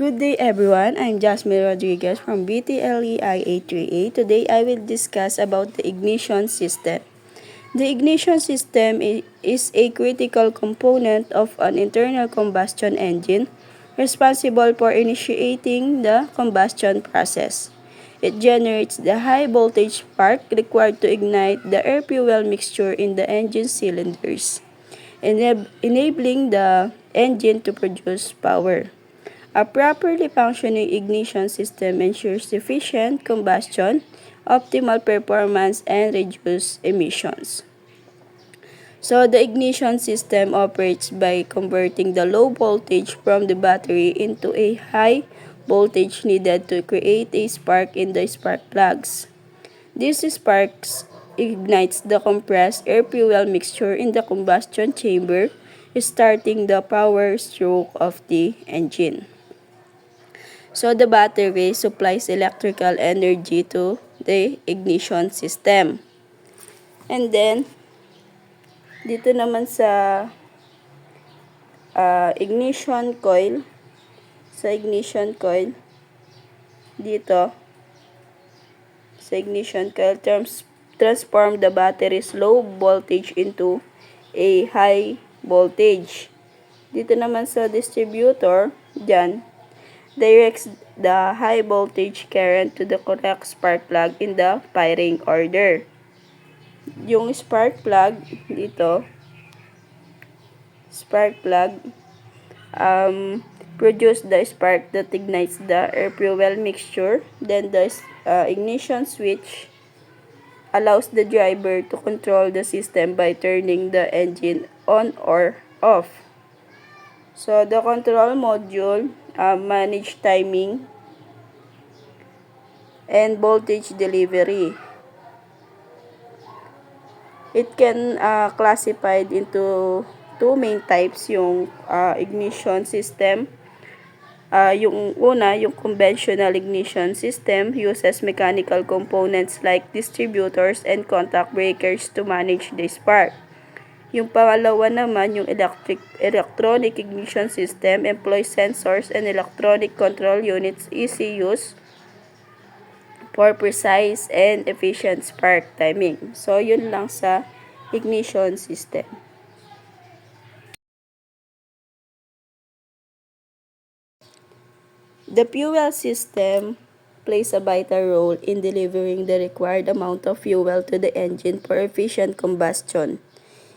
Good day everyone, I'm Jasmine Rodriguez from BTLEI838. Today I will discuss about the ignition system. The ignition system is a critical component of an internal combustion engine responsible for initiating the combustion process. It generates the high voltage spark required to ignite the air-fuel mixture in the engine cylinders, enabling the engine to produce power. A properly functioning ignition system ensures efficient combustion, optimal performance, and reduced emissions. So the ignition system operates by converting the low voltage from the battery into a high voltage needed to create a spark in the spark plugs. This sparks ignites the compressed air-fuel mixture in the combustion chamber, starting the power stroke of the engine. So the battery supplies electrical energy to the ignition system. And then, dito naman sa ignition coil, dito, sa ignition coil, transform the battery's low voltage into a high voltage. Dito naman sa distributor, dyan, directs the high voltage current to the correct spark plug in the firing order. Yung spark plug dito, produce the spark that ignites the air-fuel mixture. Then the ignition switch allows the driver to control the system by turning the engine on or off. So the control module manage timing and voltage delivery. It can classified into two main types yung ignition system. Yung una, yung conventional ignition system uses mechanical components like distributors and contact breakers to manage the spark. Yung pangalawa naman, yung electronic ignition system employs sensors and electronic control units ECUs for precise and efficient spark timing. So, yun lang sa ignition system. The fuel system plays a vital role in delivering the required amount of fuel to the engine for efficient combustion.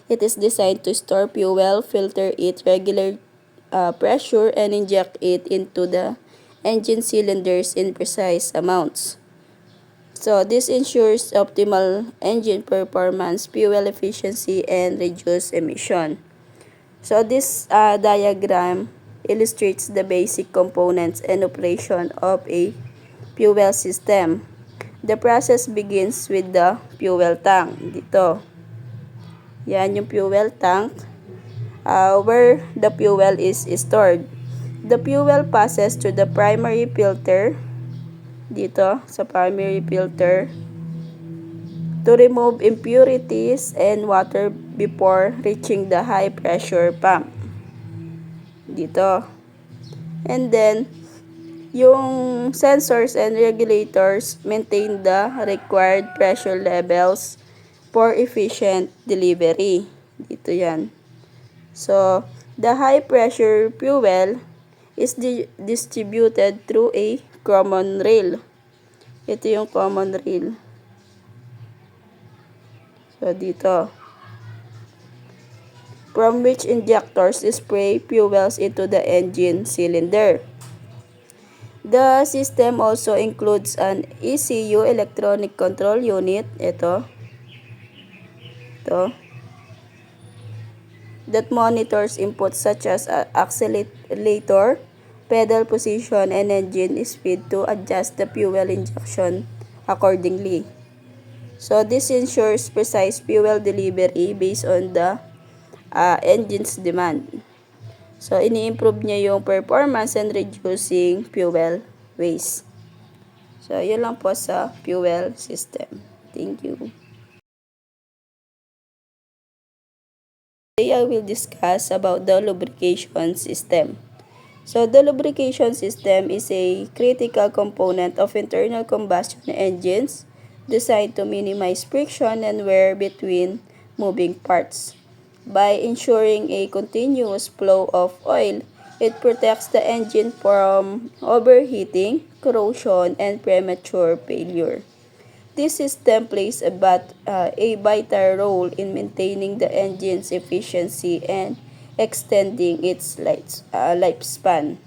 It is designed to store fuel, filter it regular pressure, and inject it into the engine cylinders in precise amounts. So this ensures optimal engine performance, fuel efficiency, and reduced emission. So this diagram illustrates the basic components and operation of a fuel system. The process begins with the fuel tank. Dito. Yan yung fuel tank where the fuel is stored. The fuel passes through the primary filter dito sa primary filter to remove impurities and water before reaching the high pressure pump. Dito. And then, yung sensors and regulators maintain the required pressure levels for efficient delivery. Dito yan. So, the high pressure fuel is distributed through a common rail. Ito yung common rail. So, dito. From which injectors spray fuels into the engine cylinder. The system also includes an ECU, electronic control unit. Ito. That monitors inputs such as accelerator, pedal position, and engine speed to adjust the fuel injection accordingly. So this ensures precise fuel delivery based on the engine's demand. So ini-improve niya yung performance and reducing fuel waste. So yun lang po sa fuel system. Thank you. Today I will discuss about the lubrication system. So the lubrication system is a critical component of internal combustion engines designed to minimize friction and wear between moving parts. By ensuring a continuous flow of oil, it protects the engine from overheating, corrosion, and premature failure. This system plays a vital role in maintaining the engine's efficiency and extending its lifespan.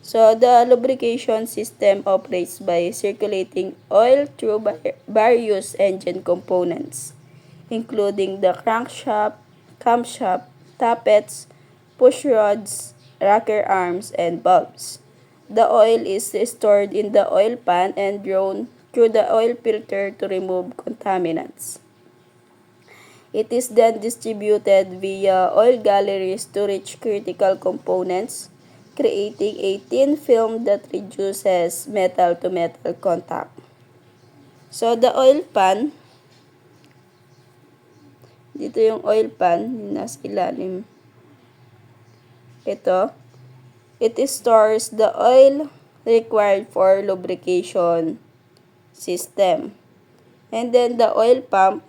So, the lubrication system operates by circulating oil through various engine components, including the crankshaft, camshaft, tappets, push rods, rocker arms, and bulbs. The oil is stored in the oil pan and drawn through the oil filter to remove contaminants. It is then distributed via oil galleries to reach critical components, creating a thin film that reduces metal-to-metal contact. So, the oil pan, dito yung oil pan, yung nasa ilalim. Ito, it stores the oil required for lubrication system. And then the oil pump,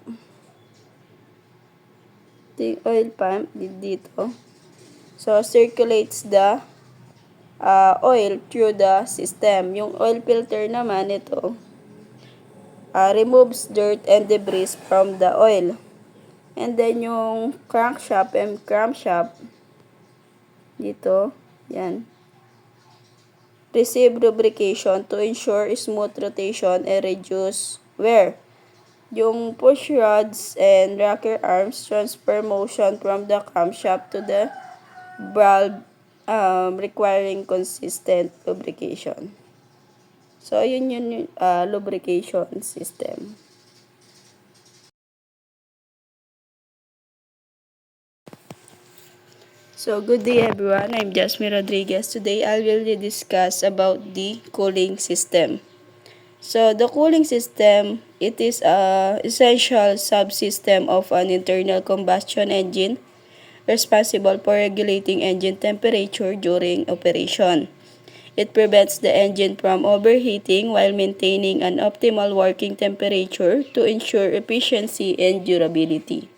the oil pump dito. So, circulates the oil through the system. Yung oil filter naman ito, removes dirt and debris from the oil. And then yung crankshaft and camshaft, dito, yan. Receive lubrication to ensure smooth rotation and reduce wear. Yung push rods and rocker arms transfer motion from the camshaft to the valve, requiring consistent lubrication. So, yun yung lubrication system. So, good day everyone. I'm Jasmine Rodriguez. Today, I will discuss about the cooling system. So, the cooling system, it is a essential subsystem of an internal combustion engine responsible for regulating engine temperature during operation. It prevents the engine from overheating while maintaining an optimal working temperature to ensure efficiency and durability.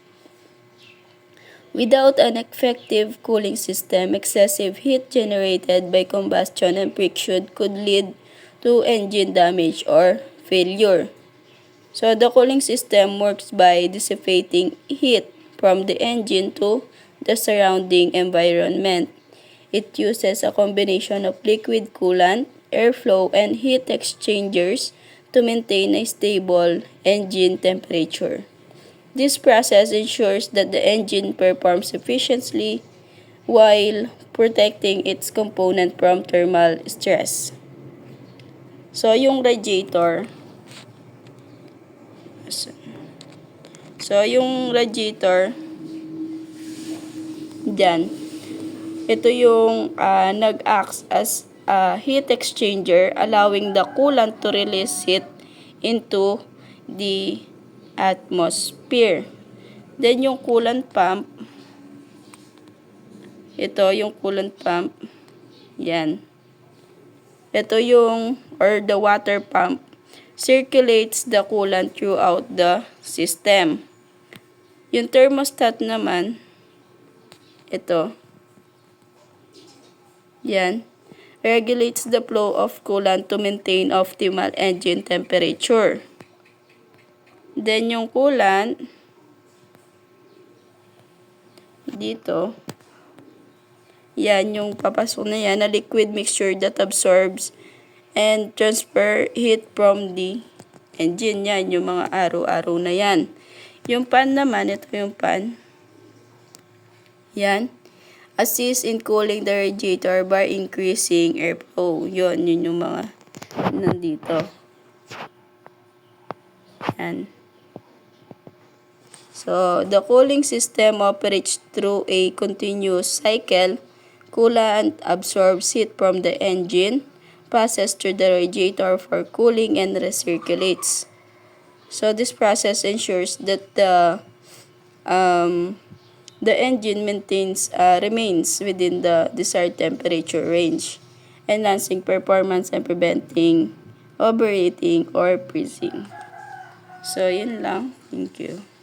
Without an effective cooling system, excessive heat generated by combustion and friction could lead to engine damage or failure. So, the cooling system works by dissipating heat from the engine to the surrounding environment. It uses a combination of liquid coolant, airflow, and heat exchangers to maintain a stable engine temperature. This process ensures that the engine performs efficiently while protecting its component from thermal stress. So, yung radiator. So, yung radiator, dyan, ito yung nag-acts as a heat exchanger, allowing the coolant to release heat into the atmosphere. Then, yung coolant pump, ito yung coolant pump, yan. Ito yung, or the water pump, circulates the coolant throughout the system. Yung thermostat naman, ito, yan, regulates the flow of coolant to maintain optimal engine temperature. Then, yung coolant, dito, yan, yung papasok na yan, na liquid mixture that absorbs and transfer heat from the engine. Yan, yung mga arrow-arrow na yan. Yung fan naman, ito yung fan. Yan. Assist in cooling the radiator by increasing airflow. Yun yung mga nandito. Yan. So, the cooling system operates through a continuous cycle. Coolant absorbs heat from the engine, passes through the radiator for cooling, and recirculates. So, this process ensures that the the engine remains within the desired temperature range, enhancing performance and preventing overheating or freezing. So, yun lang. Thank you.